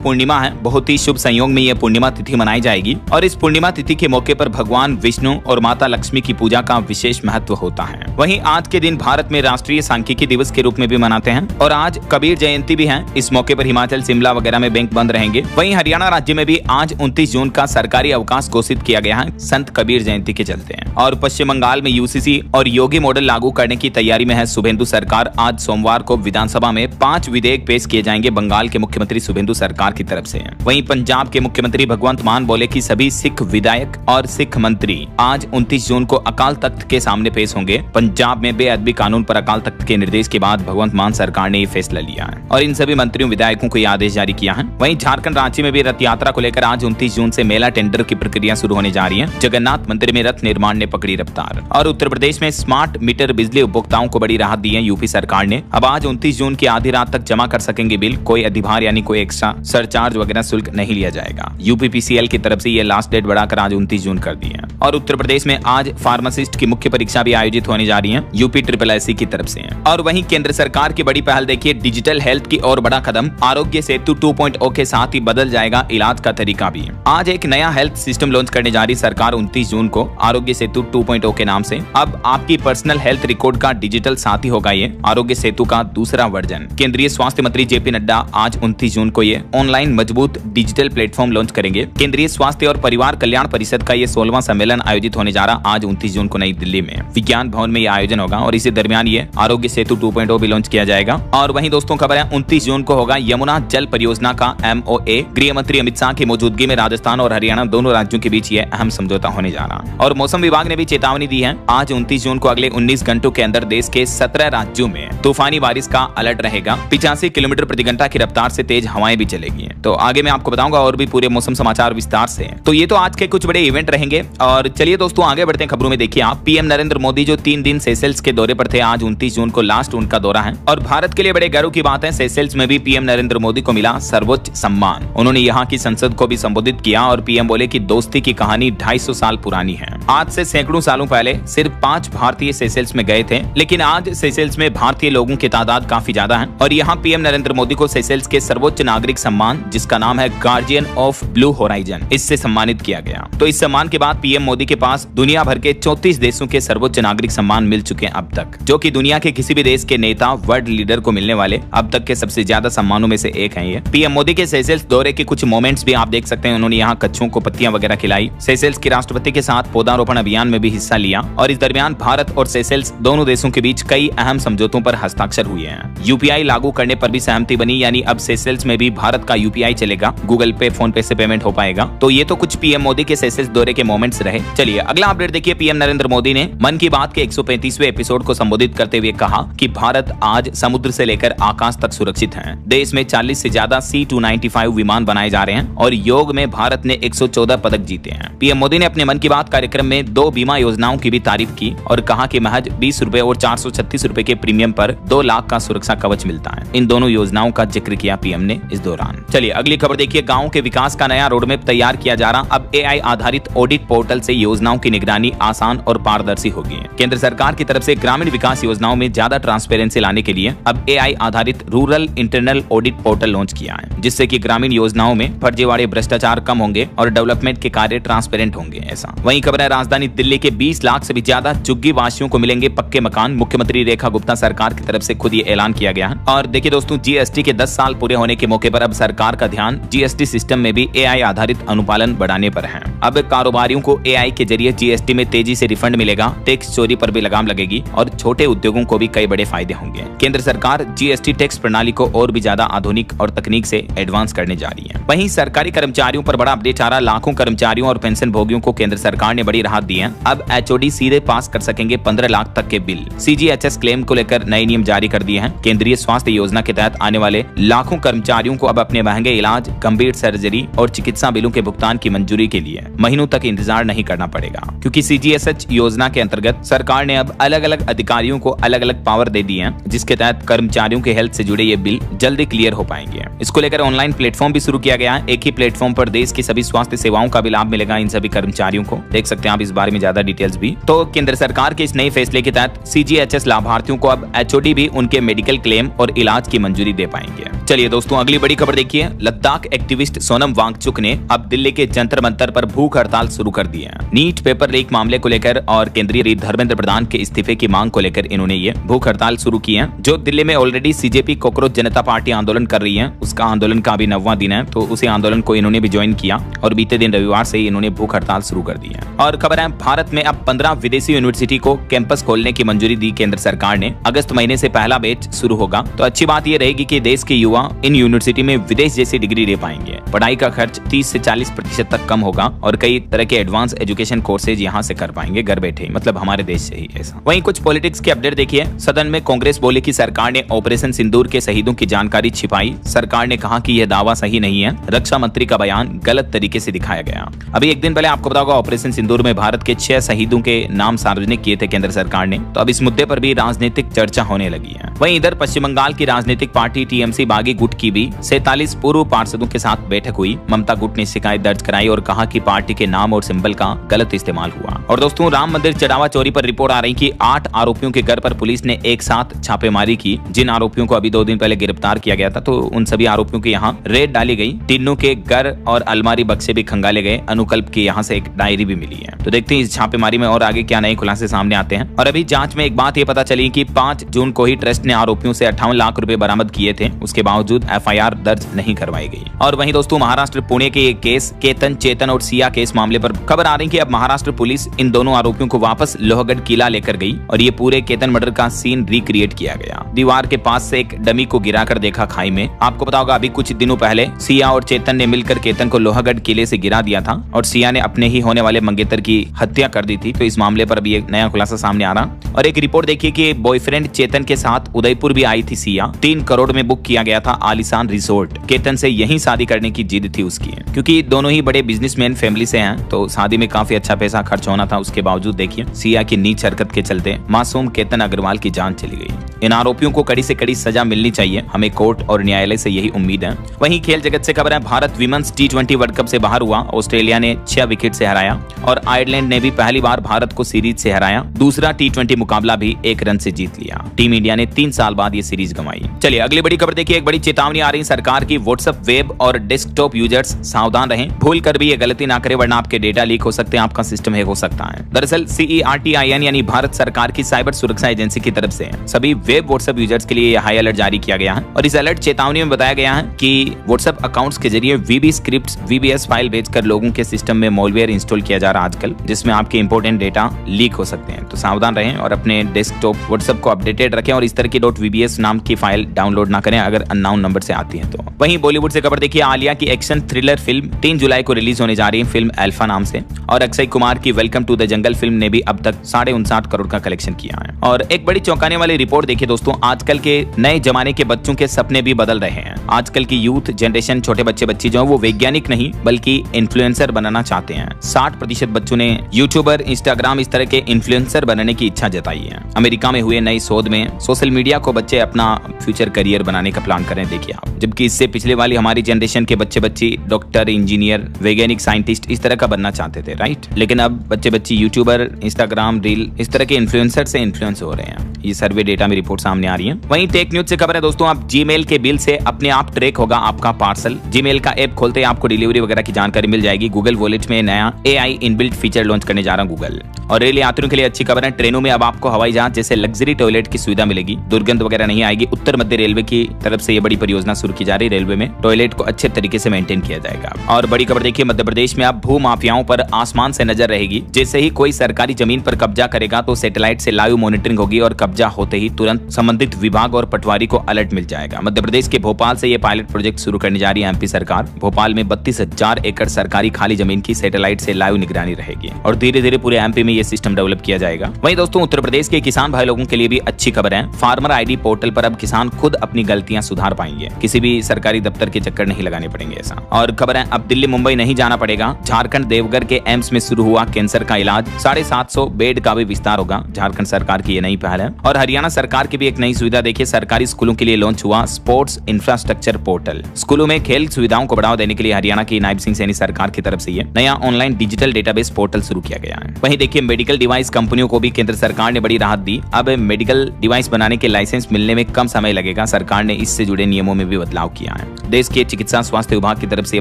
पूर्णिमा है, बहुत ही शुभ संयोग में यह पूर्णिमा तिथि मनाई जाएगी और इस पूर्णिमा तिथि के मौके पर भगवान विष्णु और माता लक्ष्मी की पूजा का विशेष महत्व होता है। वहीं आज के दिन भारत में राष्ट्रीय सांख्यिकी दिवस के रूप में भी मनाते हैं और आज कबीर जयंती भी है। इस मौके पर हिमाचल, शिमला वगैरह में बैंक बंद रहेंगे। वहीं हरियाणा राज्य में भी आज 29 जून का सरकारी अवकाश घोषित किया गया है संत कबीर जयंती के चलते हैं। और पश्चिम बंगाल में यूसीसी और योगी मॉडल लागू करने की तैयारी में है शुभेंदु सरकार। आज सोमवार को विधानसभा में 5 विधेयक पेश किए जाएंगे बंगाल के मुख्यमंत्री शुभेंदु सरकार की तरफ से। वहीं पंजाब के मुख्यमंत्री भगवंत मान बोले कि सभी सिख विधायक और सिख मंत्री आज 29 जून को अकाल तख्त के सामने पेश होंगे। पंजाब में बेअदबी कानून पर अकाल तख्त के निर्देश के बाद भगवंत मान सरकार ने ये फैसला लिया है और इन सभी मंत्रियों विधायकों को यह आदेश जारी किया है। वहीं झारखंड रांची में भी रथ यात्रा को लेकर आज 29 जून से मेला टेंडर की प्रक्रिया शुरू होने जा रही है। जगन्नाथ मंदिर में रथ निर्माण ने पकड़ी रफ्तार। और उत्तर प्रदेश में स्मार्ट मीटर बिजली उपभोक्ताओं को बड़ी राहत दी है यूपी सरकार ने। अब आज 29 जून की आधी रात तक जमा कर सकेंगे बिल। कोई अधिभार यानी कोई एक्स्ट्रा सरचार्ज वगैरह शुल्क नहीं लिया जाएगा। यूपीपीसीएल की तरफ से ये लास्ट डेट बढ़ाकर आज 29 जून कर दी है। और उत्तर प्रदेश में आज फार्मासिस्ट की मुख्य परीक्षा भी आयोजित होने जा रही है यूपी SSSC की तरफ से। और वहीं केंद्र सरकार की बड़ी पहल देखिए, डिजिटल हेल्थ की और बड़ा कदम। आरोग्य सेतु 2.0 के साथ ही बदल जाएगा इलाज का तरीका भी। आज एक नया हेल्थ सिस्टम लॉन्च करने जा रही सरकार 29 जून को आरोग्य सेतु 2.0 के नाम से। अब आपकी पर्सनल हेल्थ रिकॉर्ड का डिजिटल साथी होगा ये आरोग्य सेतु का दूसरा वर्जन। केंद्रीय स्वास्थ्य मंत्री JP नड्डा आज 29 जून को ये ऑनलाइन मजबूत डिजिटल प्लेटफॉर्म लॉन्च करेंगे। केंद्रीय स्वास्थ्य और परिवार कल्याण परिषद का ये 16वां सम्मेलन आयोजित होने जा रहा आज 29 जून को नई दिल्ली में विज्ञान भवन में यह आयोजन होगा और इसी दरमियान ये आरोग्य सेतु 2.0 भी लॉन्च किया जाएगा। और वहीं दोस्तों खबर है 29 जून को होगा यमुना जल परियोजना का MOA। गृह मंत्री अमित शाह की मौजूदगी में राजस्थान और हरियाणा दोनों राज्यों के बीच ये अहम समझौता होने जा रहा। और मौसम विभाग ने भी चेतावनी दी है। आज 29 जून को अगले 19 घंटों के अंदर देश के 17 राज्यों में तूफानी बारिश का अलर्ट रहेगा। 85 किलोमीटर प्रति घंटा की रफ्तार से तेज हवाएं भी चलेगी। तो आगे मैं आपको बताऊंगा और भी पूरे मौसम समाचार विस्तार से। तो ये तो आज के कुछ बड़े इवेंट रहेंगे। और चलिए दोस्तों आगे बढ़ते हैं खबरों में। देखिए आप पीएम नरेंद्र मोदी जो 3 दिन सेशेल्स के दौरे पर थे, आज 29 जून को लास्ट उनका दौरा है। और भारत के लिए बड़े गर्व की बात है, सेशेल्स में भी पीएम नरेंद्र मोदी को मिला सर्वोच्च सम्मान। उन्होंने यहाँ की संसद को भी संबोधित किया और पीएम बोले कि दोस्ती की कहानी 250 साल पुरानी है। आज से सैकड़ों सालों पहले सिर्फ 5 भारतीय सेशेल्स में गए थे, लेकिन आज सेशेल्स में भारतीय लोगों की तादाद काफी ज्यादा है। और यहाँ पीएम नरेंद्र मोदी को सेशेल्स के सर्वोच्च नागरिक सम्मान, जिसका नाम है गार्जियन ऑफ ब्लू होराइजन, इससे सम्मानित किया गया। तो इस सम्मान के बाद पीएम मोदी के पास दुनिया भर के 34 देशों के सर्वोच्च नागरिक सम्मान मिल चुके हैं अब तक, जो कि दुनिया के किसी भी देश के नेता, वर्ल्ड लीडर को मिलने वाले अब तक के सबसे ज्यादा सम्मानों में से एक है ये। पीएम मोदी के सेशेल्स दौरे के कुछ मोमेंट्स भी आप देख सकते हैं। उन्होंने यहाँ कच्छों को पत्तियां वगैरह खिलाई। सेशेल्स के राष्ट्रपति के साथ पौधारोपण अभियान में भी हिस्सा लिया। और इस दरमियान भारत और सेशेल्स दोनों देशों के बीच कई अहम समझौतों पर हस्ताक्षर हुए हैं। यूपीआई लागू करने पर भी सहमति बनी, यानी अब सेशेल्स में भी भारत का यूपीआई चलेगा। गूगल पे, फोन पे से पेमेंट हो पाएगा। तो ये तो कुछ पीएम मोदी के सेशेल्स दौरे के मोमेंट्स रहे। चलिए अगला अपडेट देखिए। पीएम नरेंद्र मोदी ने मन की बात के 135वें एपिसोड को संबोधित करते हुए कहा कि भारत आज समुद्र से लेकर आकाश तक सुरक्षित है। देश में 40 से ज्यादा C-295 विमान बनाए जा रहे हैं और योग में भारत ने 114 पदक जीते हैं। पीएम मोदी ने अपने मन की बात कार्यक्रम में 2 बीमा योजनाओं की भी तारीफ की और कहा कि महज 20 रुपए और 436 रुपए के प्रीमियम पर 2 लाख का सुरक्षा कवच मिलता है। इन दोनों योजनाओं का जिक्र किया पीएम ने इस दौरान। चलिए अगली खबर देखिए। गाँव के विकास का नया रोडमैप तैयार किया जा रहा। अब AI आधारित ऑडिट पोर्टल से योजनाओं की निगरानी आसान और पारदर्शी होगी। केंद्र सरकार की तरफ से ग्रामीण विकास योजनाओं में ज्यादा ट्रांसपेरेंसी लाने के लिए अब AI आधारित rural internal audit portal launch किया है, जिससे कि ग्रामीण योजनाओं में फर्जीवाड़े, भ्रष्टाचार कम होंगे और डेवलपमेंट के कार्य ट्रांसपेरेंट होंगे। ऐसा वहीं खबर है राजधानी दिल्ली के 20 लाख से भी ज्यादा झुग्गी वासियों को मिलेंगे पक्के मकान। मुख्यमंत्री रेखा गुप्ता सरकार की तरफ से खुद ये ऐलान किया गया है। और देखिए दोस्तों, GST के 10 साल पूरे होने के मौके पर अब सरकार का ध्यान GST सिस्टम में भी AI आधारित अनुपालन बढ़ाने पर है। अब कारोबारियों को AI के जरिए GST में तेजी से रिफंड मिलेगा, टैक्स चोरी पर भी लगाम लगेगी और छोटे उद्योगों को भी कई बड़े फायदे होंगे। केंद्र सरकार GST टैक्स प्रणाली को और भी ज्यादा आधुनिक और तकनीक से एडवांस करने जा रही है। वहीं सरकारी कर्मचारियों पर बड़ा अपडेट आ रहा। लाखों कर्मचारियों और पेंशन भोगियों को केंद्र सरकार ने बड़ी राहत दी है। अब HOD सीधे पास कर सकेंगे 15 लाख तक के बिल। CGHS क्लेम को लेकर नए नियम जारी कर दिए हैं। केंद्रीय स्वास्थ्य योजना के तहत आने वाले लाखों कर्मचारियों को अब अपने महंगे इलाज, गंभीर सर्जरी और चिकित्सा बिलों के भुगतान की मंजूरी के लिए महीनों तक इंतजार नहीं करना पड़ेगा, क्योंकि CGHS योजना के अंतर्गत सरकार ने अब अलग अलग अधिकारियों को अलग अलग पावर दे दी है, जिसके तहत कर्मचारियों के हेल्थ से जुड़े ये बिल जल्दी क्लियर हो पाएंगे। इसको लेकर ऑनलाइन प्लेटफॉर्म भी शुरू किया गया है। एक ही प्लेटफॉर्म पर देश की सभी स्वास्थ्य सेवाओं का भी लाभ मिलेगा इन सभी कर्मचारियों को। देख सकते हैं आप इस बारे में ज्यादा डिटेल्स भी। तो केंद्र सरकार के इस नए फैसले के तहत CGHS लाभार्थियों को अब HOD भी उनके मेडिकल क्लेम और इलाज की मंजूरी दे पाएंगे। चलिए दोस्तों, अगली बड़ी खबर देखिए। लद्दाख एक्टिविस्ट सोनम वांगचुक ने अब दिल्ली के जंतर मंतर पर भूख हड़ताल शुरू कर दी है। नीट पेपर लीक मामले को लेकर और केंद्रीय धर्मेंद्र प्रधान के इस्तीफे की मांग को लेकर इन्होंने ये भूख हड़ताल शुरू की है। जो दिल्ली में ऑलरेडी CJP कॉकरोच जनता पार्टी आंदोलन कर रही है, उसका आंदोलन का अभी 9वां दिन है, तो उसी आंदोलन को इन्होंने भी ज्वाइन किया और बीते दिन रविवार से ही इन्होंने भूख हड़ताल शुरू कर दी है। और खबर है, भारत में अब 15 विदेशी यूनिवर्सिटी को कैंपस खोलने की मंजूरी दी केंद्र सरकार ने। अगस्त महीने से पहला बैच शुरू होगा। तो अच्छी बात यह रहेगी कि देश के युवा इन यूनिवर्सिटी में विदेश जैसी डिग्री ले पाएंगे। पढ़ाई का खर्च 30 से 40% तक कम होगा और कई तरह के एडवांस एजुकेशन कोर्सेज यहाँ से कर पाएंगे घर बैठे, मतलब हमारे देश से ही ऐसा। वहीं कुछ पॉलिटिक्स के अपडेट देखिए। सदन में कांग्रेस बोली कि सरकार ने ऑपरेशन सिंदूर के शहीदों की जानकारी छिपाई। सरकार ने कहा कि यह दावा सही नहीं है। रक्षा मंत्री का बयान गलत तरीके से दिखाया गया। अभी एक दिन पहले आपको बताओगे ऑपरेशन सिंदूर में भारत के 6 शहीदों के नाम सार्वजनिक किए थे केंद्र सरकार ने। तो अब इस मुद्दे पर भी राजनीतिक चर्चा होने लगी है। वहीं इधर पश्चिम बंगाल की राजनीतिक पार्टी TMC बागी गुट की भी 47 पूर्व पार्षदों के साथ बैठक हुई। ममता गुट ने शिकायत दर्ज कराई और कहा कि पार्टी के नाम और सिंबल का गलत इस्तेमाल हुआ। और दोस्तों, राम मंदिर चढ़ावा चोरी पर रिपोर्ट आ रही कि 8 आरोपियों के घर पर पुलिस ने एक साथ छापेमारी की। जिन आरोपियों को अभी 2 दिन पहले गिरफ्तार किया गया था, तो उन सभी आरोपियों के यहाँ रेड डाली गई। तीनों के घर और अलमारी बक्से भी खंगाले गए। अनुकल्प के यहाँ से एक डायरी भी मिली है। तो देखते हैं इस छापेमारी में और आगे क्या नए खुलासे सामने आते हैं। और अभी जांच में एक बात ये पता चली कि 5 जून को ही ट्रस्ट ने आरोपियों से 58 लाख रुपए बरामद किए थे। उसके बावजूद FIR दर्ज नहीं करवाई गई। और वहीं दोस्तों, महाराष्ट्र पुणे के एक केस केतन चेतन और सिया केस मामले पर खबर आ रही कि अब महाराष्ट्र पुलिस इन दोनों आरोपियों को वापस लोहगढ़ किला लेकर गई और ये पूरे केतन मर्डर का सीन रिक्रिएट किया गया। दीवार के पास से एक डमी को गिराकर देखा खाई में। आपको पता होगा अभी कुछ दिनों पहले सिया और चेतन ने मिलकर केतन को लोहगढ़ किले से गिरा दिया था और सिया ने अपने ही होने वाले मंगेतर की हत्या कर दी थी। तो इस मामले पर अभी एक नया खुलासा सामने आ रहा। और एक रिपोर्ट देखिए कि बॉयफ्रेंड चेतन के साथ उदयपुर भी आई थी सिया। 3 करोड़ में बुक किया गया था आलीशान रिसोर्ट। केतन से यही शादी करने की जिद थी उसकी, क्योंकि दोनों ही बड़े बिजनेसमैन फैमिली से हैं, तो शादी में काफी अच्छा पैसा खर्च होना था। उसके बावजूद देखिए सिया की नीच हरकत के चलते मासूम केतन अग्रवाल की जान चली गई। इन आरोपियों को कड़ी से कड़ी सजा मिलनी चाहिए, हमें कोर्ट और न्यायालय से यही उम्मीद है। वहीं खेल जगत से खबर है, Bharat women's T20 world cup से बाहर हुआ। ऑस्ट्रेलिया ने 6 विकेट से हराया और आयरलैंड ने भी पहली बार भारत को सीरीज से हराया। दूसरा T20 मुकाबला भी 1 रन से जीत लिया। टीम इंडिया ने 3 साल बाद ये सीरीज गंवाई। चलिए अगली बड़ी खबर देखिए। एक बड़ी चेतावनी आ रही सरकार की। व्हाट्सएप वेब और डेस्कटॉप यूजर्स सावधान रहें। भूल कर भी ये गलती ना करें, वरना आपके डेटा लीक हो सकते हैं, आपका सिस्टम हैक हो सकता है। दरअसल CERTIN यानी भारत सरकार की साइबर सुरक्षा एजेंसी की तरफ से सभी वेब व्हाट्सएप यूजर्स के लिए हाई अलर्ट जारी किया गया है। और इस अलर्ट चेतावनी में बताया गया है कि व्हाट्सएप अकाउंट्स के जरिए VB स्क्रिप्ट VBS फाइल भेजकर लोगों के सिस्टम में मॉलवेयर इंस्टॉल किया जा रहा है आजकल, जिसमें आपके इंपोर्टेंट डेटा लीक हो सकते हैं। तो सावधान रहें और अपने डेस्कटॉप व्हाट्सएप को अपडेटेड रखें और इस तरह की .VBS नाम की फाइल डाउनलोड ना करें अगर अननोन नंबर से आती है तो। वहीं बॉलीवुड से खबर देखिए। आलिया की एक्शन थ्रिलर फिल्म 3 जुलाई को रिलीज होने जा रही है, फिल्म अल्फा नाम से। और अक्षय कुमार की welcome to the jungle film ने भी अब तक 59.5 करोड़ का कलेक्शन किया है। और एक बड़ी चौंकाने वाली रिपोर्ट देखिए दोस्तों, आजकल के नए जमाने के बच्चों के सपने भी बदल रहे हैं। आजकल की यूथ जनरेशन, छोटे बच्चे जो है वो वैज्ञानिक नहीं बल्कि इन्फ्लुएंसर बनना चाहते हैं। 60% बच्चों ने यूट्यूबर, इंस्टाग्राम इस तरह के इन्फ्लुएंसर बनने की इच्छा जताई है। अमेरिका में हुए नए शोध में सोशल मीडिया को बच्चे अपना फ्यूचर करियर बनाने का प्लान करें, देखिए आप। जबकि इससे पिछले वाली हमारी जनरेशन के बच्चे डॉक्टर, इंजीनियर, वैज्ञानिक, साइंटिस्ट इस तरह का बनना चाहते थे, राइट। लेकिन अब बच्चे यूट्यूबर, इंस्टाग्राम, रील इस तरह के इन्फ्लुएंसर से इन्फ्लुएंस हो रहे हैं। ये सर्वे डेटा में रिपोर्ट सामने आ रही है। वहीं टेक न्यूज से खबर है दोस्तों, अब जीमेल के बिल से अपने आप ट्रैक होगा आपका पार्सल। जीमेल का ऐप खोलते ही आपको डिलीवरी वगैरह की जानकारी मिल जाएगी। गूगल वॉलेट में नया AI इनबिल्ट फीचर लॉन्च करने जा रहा है गूगल। और रेल यात्रियों के लिए अच्छी खबर है, ट्रेनों में अब आपको हवाई जहाज जैसे लग्जरी टॉयलेट की सुविधा मिलेगी। दुर्गंध वगैरह नहीं आएगी। उत्तर मध्य रेलवे की तरफ से ये बड़ी परियोजना शुरू की जा रही है। रेलवे में टॉयलेट को अच्छे तरीके से मेंटेन किया जाएगा। और बड़ी खबर देखिए, मध्य प्रदेश में अब भू माफियाओं पर आसमान से नजर रहेगी। जैसे ही कोई सरकारी जमीन पर कब्जा करेगा तो सैटेलाइट से लाइव मॉनिटरिंग होगी और कब्जा होते ही तुरंत संबंधित विभाग और पटवारी को अलर्ट मिल जाएगा। मध्य प्रदेश के भोपाल से ये पायलट प्रोजेक्ट शुरू करने जा रही है MP सरकार। भोपाल में 32,000 एकड़ सरकारी खाली जमीन की सैटेलाइट से लाइव निगरानी रहेगी और धीरे धीरे पूरे MP में ये सिस्टम डेवलप किया जाएगा। वहीं दोस्तों उत्तर प्रदेश के किसान भाई लोगों के लिए भी अच्छी खबर है। फार्मर आईडी पोर्टल पर अब किसान खुद अपनी गलतियां सुधार पाएंगे, किसी भी सरकारी दफ्तर के चक्कर नहीं लगाने पड़ेंगे ऐसा। और खबर है अब दिल्ली मुंबई नहीं जाना पड़ेगा। झारखंड देवघर के एम्स में शुरू हुआ कैंसर का इलाज, 750 बेड का भी विस्तार होगा। झारखंड सरकार की ये नई पहल है। और हरियाणा सरकार की भी एक नई सुविधा देखिए, सरकारी स्कूलों के लिए लॉन्च हुआ स्पोर्ट्स इंफ्रास्ट्रक्चर पोर्टल। स्कूलों में खेल सुविधाओं को बढ़ावा देने के लिए हरियाणा की नायब सिंह सैनी सरकार की तरफ से ये नया ऑनलाइन डिजिटल डेटाबेस पोर्टल शुरू किया गया है। वहीं देखिए मेडिकल डिवाइस कंपनियों को भी केंद्र सरकार ने बड़ी राहत दी। अब मेडिकल डिवाइस बनाने के लाइसेंस मिलने में कम समय लगेगा। सरकार ने इससे जुड़े नियमों में भी बदलाव किया है। देश के चिकित्सा स्वास्थ्य विभाग की तरफ से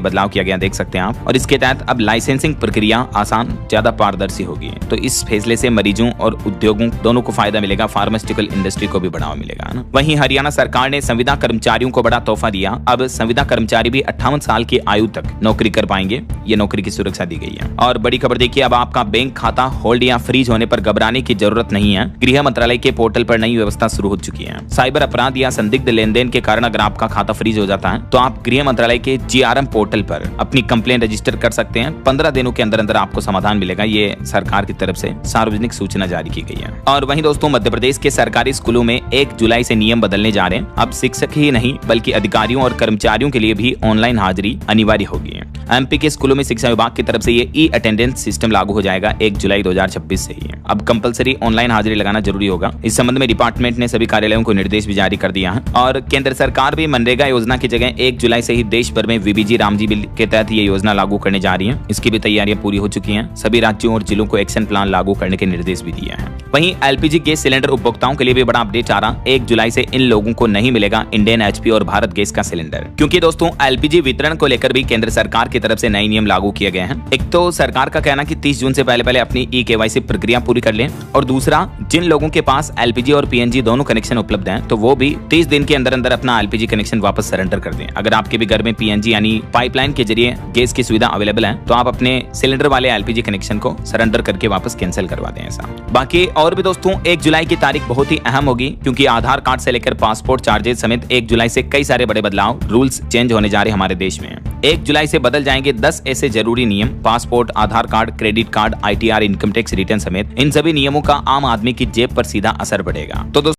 बदलाव किया गया, देख सकते हैं आप। और इसके तहत अब लाइसेंसिंग प्रक्रिया आसान, ज्यादा पारदर्शी होगी। तो इस फैसले से मरीजों और उद्योगों दोनों को फायदा मिलेगा, फार्मास्यूटिकल इंडस्ट्री को भी बढ़ावा मिलेगा ना। वहीं हरियाणा सरकार ने संविदा कर्मचारियों को बड़ा तोहफा दिया। अब संविदा कर्मचारी भी 58 साल की आयु तक नौकरी कर पाएंगे। ये नौकरी की सुरक्षा दी गई है। और बड़ी खबर देखिए, अब आपका बैंक खाता होल्ड या फ्रीज होने पर घबराने की जरूरत नहीं है। गृह मंत्रालय के पोर्टल पर नई व्यवस्था शुरू हो चुकी है। साइबर अपराध या संदिग्ध लेन देन के कारण अगर आपका खाता फ्रीज हो जाता है तो आप गृह मंत्रालय के GRM पोर्टल पर अपनी कंप्लेंट रजिस्टर कर सकते हैं। 15 दिनों के अंदर अंदर आपको समाधान मिलेगा। ये सरकार की तरफ से सार्वजनिक सूचना जारी की गई है। और वहीं दोस्तों मध्य प्रदेश के सरकारी स्कूलों में 1 जुलाई से नियम बदलने जा रहे हैं। अब शिक्षक ही नहीं बल्कि अधिकारियों और कर्मचारियों के लिए भी ऑनलाइन हाजिरी अनिवार्य होगी। MP के स्कूलों में शिक्षा विभाग की तरफ से ये ई-अटेंडेंस सिस्टम लागू हो जाएगा 1 जुलाई 2026 से ही। अब कंपलसरी ऑनलाइन हाजिरी लगाना जरूरी होगा। इस संबंध में डिपार्टमेंट ने सभी कार्यालयों को निर्देश भी जारी कर दिया है। और केंद्र सरकार भी मनरेगा योजना की जगह 1 जुलाई से ही देश भर में VBG रामजी बिल के तहत ये योजना लागू करने जा रही है। इसकी भी तैयारियां पूरी हो चुकी हैं। सभी राज्यों और जिलों को एक्शन प्लान लागू करने के निर्देश भी दिए हैं। वहीं LPG गैस सिलेंडर उपभोक्ताओं के लिए भी बड़ा अपडेट आ रहा। 1 जुलाई से इन लोगों को नहीं मिलेगा इंडियन HP और भारत गैस का सिलेंडर, क्योंकि दोस्तों LPG वितरण को लेकर भी केंद्र सरकार की तरफ से नए नियम लागू किए गए हैं। एक तो सरकार का कहना कि 30 जून से पहले अपनी E-KYC प्रक्रिया पूरी कर लें, और दूसरा जिन लोगों के पास LPG और PNG दोनों कनेक्शन उपलब्ध हैं तो वो भी 30 दिन के अंदर अंदर अपना LPG कनेक्शन वापस सरेंडर कर दें। अगर आपके भी घर में PNG यानी पाइपलाइन के जरिए गैस की सुविधा अवेलेबल है तो आप अपने सिलेंडर वाले LPG कनेक्शन को सरेंडर करके वापस कैंसिल करवा दें ऐसा। बाकी और भी दोस्तों 1 जुलाई की तारीख बहुत ही अहम होगी, क्योंकि आधार कार्ड से लेकर पासपोर्ट चार्जेस समेत 1 जुलाई से कई सारे बड़े बदलाव, रूल्स चेंज होने जा रहे हैं हमारे देश में। 1 जुलाई से बदल जाएंगे 10 ऐसे जरूरी नियम। Passport, Aadhaar card, credit card, ITR, income tax return समेत इन सभी नियमों का आम आदमी की जेब पर सीधा असर पड़ेगा। तो